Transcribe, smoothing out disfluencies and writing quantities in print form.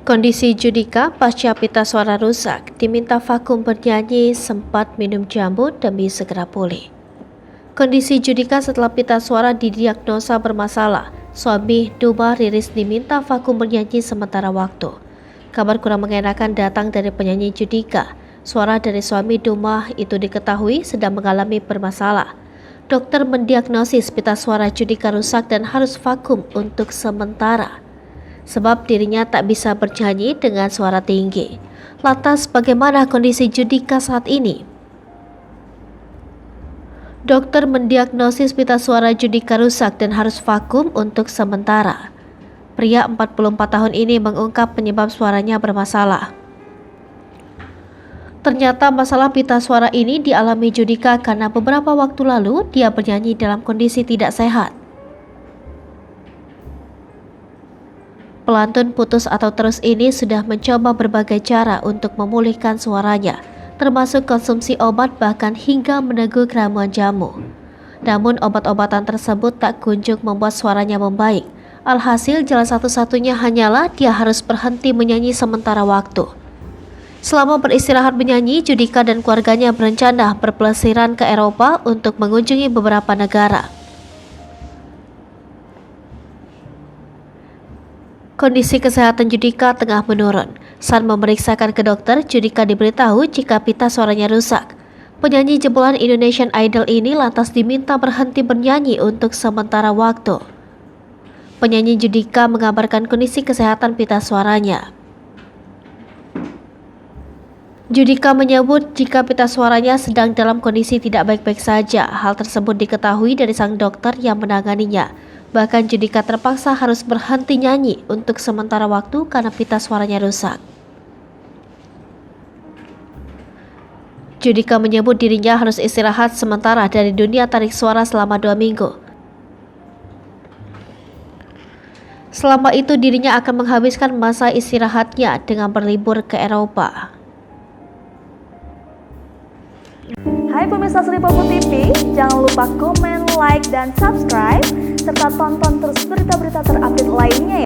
Kondisi Judika pasca pita suara rusak, diminta vakum bernyanyi, sempat minum jamu demi segera pulih. Kondisi Judika setelah pita suara didiagnosa bermasalah, suami Duma Riris diminta vakum bernyanyi sementara waktu. Kabar kurang mengenakan datang dari penyanyi Judika. Suara dari suami Duma itu diketahui sedang mengalami bermasalah. Dokter mendiagnosis pita suara Judika rusak dan harus vakum untuk sementara, sebab dirinya tak bisa bernyanyi dengan suara tinggi. Lantas bagaimana kondisi Judika saat ini? Dokter mendiagnosis pita suara Judika rusak dan harus vakum untuk sementara. Pria 44 tahun ini mengungkap penyebab suaranya bermasalah. Ternyata masalah pita suara ini dialami Judika karena beberapa waktu lalu dia bernyanyi dalam kondisi tidak sehat. Pelantun putus atau terus ini sudah mencoba berbagai cara untuk memulihkan suaranya, termasuk konsumsi obat bahkan hingga meneguk ramuan jamu. Namun obat-obatan tersebut tak kunjung membuat suaranya membaik. Alhasil jalan satu-satunya hanyalah dia harus berhenti menyanyi sementara waktu. Selama beristirahat menyanyi, Judika dan keluarganya berencana berpelesiran ke Eropa untuk mengunjungi beberapa negara. Kondisi kesehatan Judika tengah menurun. Saat memeriksakan ke dokter, Judika diberitahu jika pita suaranya rusak. Penyanyi jebolan Indonesian Idol ini lantas diminta berhenti bernyanyi untuk sementara waktu. Penyanyi Judika mengabarkan kondisi kesehatan pita suaranya. Judika menyebut jika pita suaranya sedang dalam kondisi tidak baik-baik saja. Hal tersebut diketahui dari sang dokter yang menanganinya. Bahkan Judika terpaksa harus berhenti nyanyi untuk sementara waktu karena pita suaranya rusak. Judika menyebut dirinya harus istirahat sementara dari dunia tarik suara selama 2 minggu. Selama itu dirinya akan menghabiskan masa istirahatnya dengan berlibur ke Eropa. Hai pemirsa Sri Popo TV, jangan lupa komen, like, dan subscribe, serta tonton terus berita-berita terupdate lainnya ya.